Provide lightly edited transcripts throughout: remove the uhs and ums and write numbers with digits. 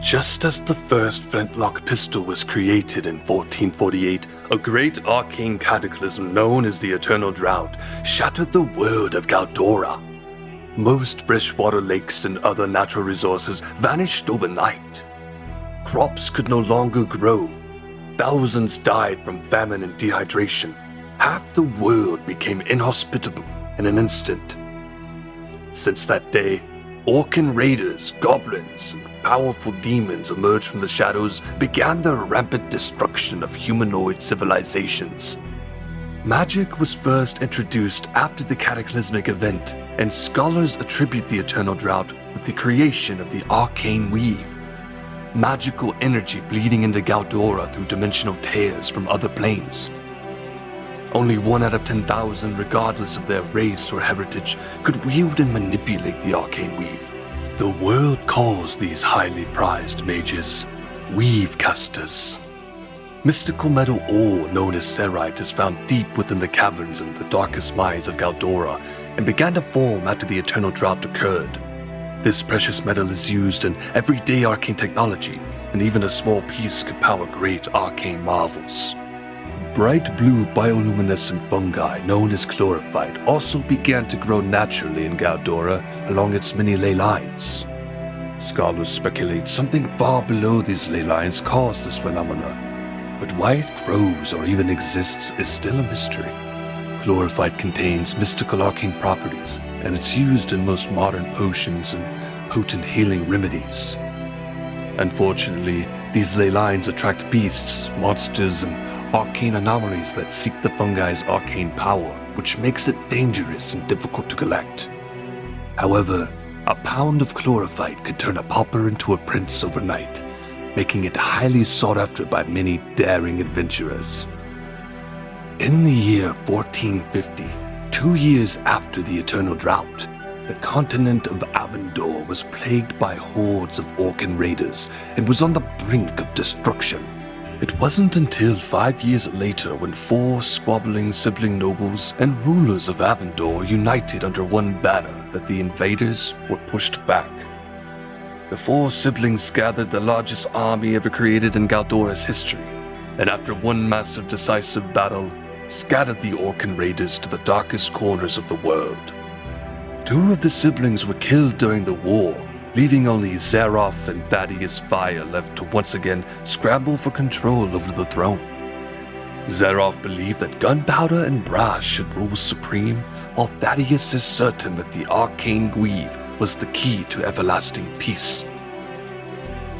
Just as the first flintlock pistol was created in 1448, a great arcane cataclysm known as the Eternal Drought shattered the world of Galdora. Most freshwater lakes and other natural resources vanished overnight. Crops could no longer grow. Thousands died from famine and dehydration. Half the world became inhospitable in an instant. Since that day, Orcan raiders, goblins, and powerful demons emerged from the shadows, began the rampant destruction of humanoid civilizations. Magic was first introduced after the cataclysmic event, and scholars attribute the Eternal Drought with the creation of the Arcane Weave, magical energy bleeding into Galdora through dimensional tears from other planes. Only 1 out of 10,000, regardless of their race or heritage, could wield and manipulate the Arcane Weave. The world calls these highly prized mages Weave Casters. Mystical metal ore known as Serite is found deep within the caverns and the darkest mines of Galdora and began to form after the Eternal Drought occurred. This precious metal is used in everyday arcane technology, and even a small piece could power great arcane marvels. Bright blue bioluminescent fungi known as chlorophyte also began to grow naturally in Galdora along its many ley lines. Scholars speculate something far below these ley lines caused this phenomena, but why it grows or even exists is still a mystery. Chlorophyte contains mystical arcane properties, and it's used in most modern potions and potent healing remedies. Unfortunately, these ley lines attract beasts, monsters, and arcane anomalies that seek the fungi's arcane power, which makes it dangerous and difficult to collect. However, a pound of chlorophyte could turn a pauper into a prince overnight, making it highly sought after by many daring adventurers. In the year 1450, 2 years after the Eternal Drought, the continent of Avendor was plagued by hordes of Orcan raiders and was on the brink of destruction. It wasn't until 5 years later when 4 squabbling sibling nobles and rulers of Avendor united under one banner that the invaders were pushed back. The 4 siblings gathered the largest army ever created in Galdora's history, and after one massive decisive battle, scattered the Orcan raiders to the darkest corners of the world. 2 of the siblings were killed during the war, leaving only Zaroff and Thaddeus Fire left to once again scramble for control over the throne. Zaroff believed that gunpowder and brass should rule supreme, while Thaddeus is certain that the Arcane Weave was the key to everlasting peace.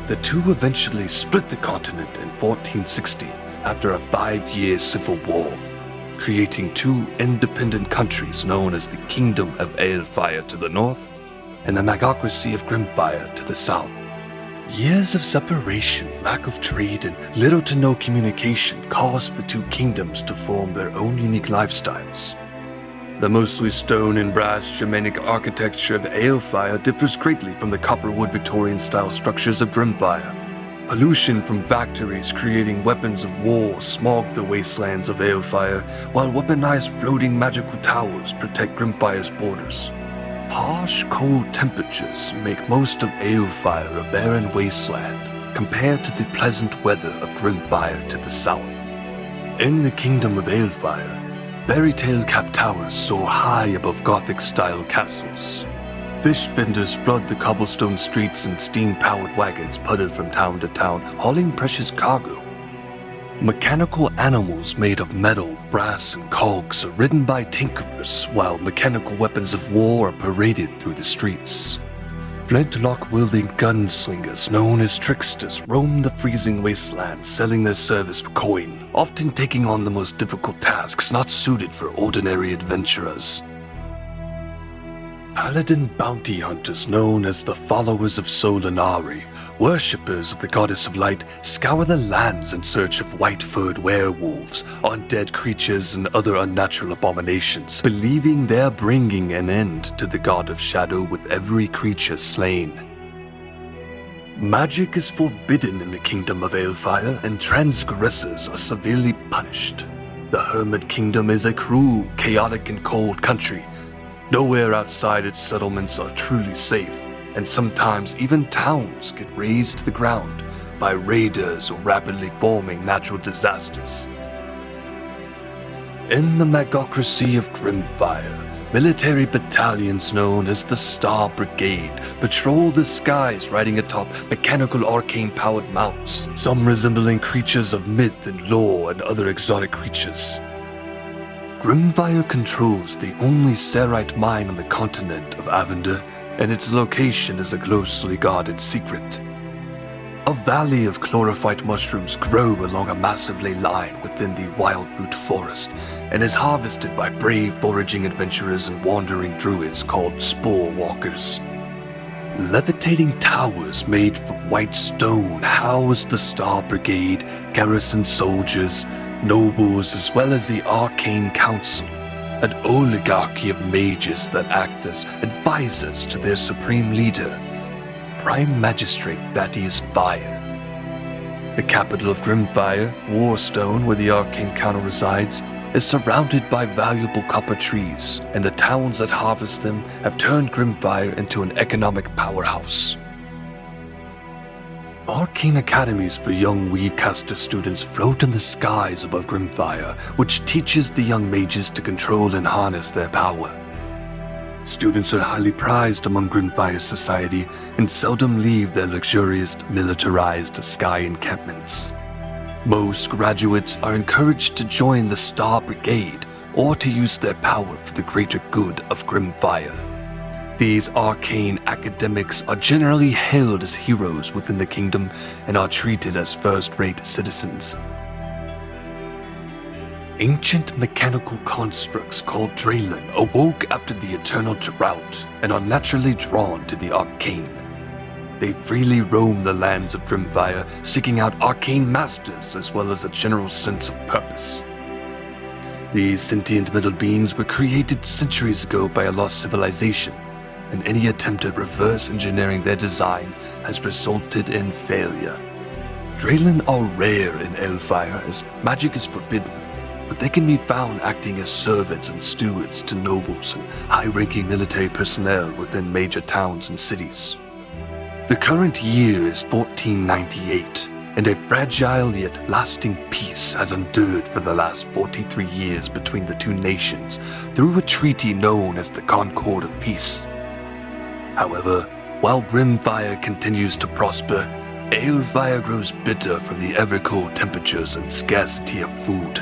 The 2 eventually split the continent in 1460 after a 5-year civil war, creating 2 independent countries known as the Kingdom of Aelfire to the north and the Magocracy of Grimfire to the south. Years of separation, lack of trade, and little to no communication caused the 2 kingdoms to form their own unique lifestyles. The mostly stone and brass Germanic architecture of Aelfire differs greatly from the copperwood Victorian-style structures of Grimfire. Pollution from factories creating weapons of war smogged the wastelands of Aelfire, while weaponized floating magical towers protect Grimfire's borders. Harsh, cold temperatures make most of Aelfire a barren wasteland compared to the pleasant weather of Grimfire to the south. In the Kingdom of Aelfire, fairy tale capped towers soar high above Gothic-style castles. Fish vendors flood the cobblestone streets and steam-powered wagons putted from town to town, hauling precious cargo. Mechanical animals made of metal, brass, and cogs are ridden by tinkerers, while mechanical weapons of war are paraded through the streets. Flintlock-wielding gunslingers known as tricksters roam the freezing wasteland, selling their service for coin, often taking on the most difficult tasks not suited for ordinary adventurers. Paladin bounty hunters known as the Followers of Solinari, worshippers of the Goddess of Light, scour the lands in search of white-furred werewolves, undead creatures, and other unnatural abominations, believing they're bringing an end to the God of Shadow with every creature slain. Magic is forbidden in the Kingdom of Aelfire, and transgressors are severely punished. The Hermit Kingdom is a cruel, chaotic, and cold country. Nowhere outside its settlements are truly safe, and sometimes even towns get razed to the ground by raiders or rapidly forming natural disasters. In the magocracy of Grimfire, military battalions known as the Star Brigade patrol the skies riding atop mechanical arcane-powered mounts, some resembling creatures of myth and lore and other exotic creatures. Grimfire controls the only Serite mine on the continent of Avender, and its location is a closely guarded secret. A valley of chlorophyte mushrooms grow along a massive ley line within the wildroot forest and is harvested by brave foraging adventurers and wandering druids called spore walkers. Levitating towers made from white stone house the Star Brigade, garrison soldiers, nobles, as well as the Arcane Council, an oligarchy of mages that act as advisors to their supreme leader, Prime Magistrate Thaddeus Fire. The capital of Grimfire, Warstone, where the Arcane Council resides, is surrounded by valuable copper trees, and the towns that harvest them have turned Grimfire into an economic powerhouse. Arcane academies for young Weavecaster students float in the skies above Grimfire, which teaches the young mages to control and harness their power. Students are highly prized among Grimfire's society and seldom leave their luxurious, militarized sky encampments. Most graduates are encouraged to join the Star Brigade or to use their power for the greater good of Grimfire. These arcane academics are generally hailed as heroes within the kingdom and are treated as first-rate citizens. Ancient mechanical constructs called Draylen awoke after the eternal drought and are naturally drawn to the arcane. They freely roam the lands of Grimfire, seeking out arcane masters as well as a general sense of purpose. These sentient middle beings were created centuries ago by a lost civilization, and any attempt at reverse engineering their design has resulted in failure. Draylen are rare in Elfire as magic is forbidden, but they can be found acting as servants and stewards to nobles and high-ranking military personnel within major towns and cities. The current year is 1498, and a fragile yet lasting peace has endured for the last 43 years between the two nations through a treaty known as the Concord of Peace. However, while Grimfire continues to prosper, Elfire grows bitter from the ever-cold temperatures and scarcity of food.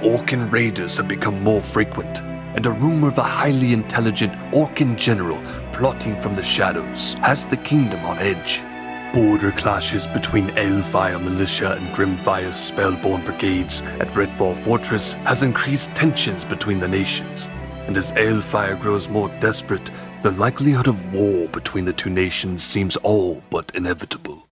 Orcan raiders have become more frequent, and a rumor of a highly intelligent Orcan general plotting from the shadows has the kingdom on edge. Border clashes between Elfire militia and Grimfire's spellborn brigades at Redfall Fortress has increased tensions between the nations, and as Elfire grows more desperate, the likelihood of war between the two nations seems all but inevitable.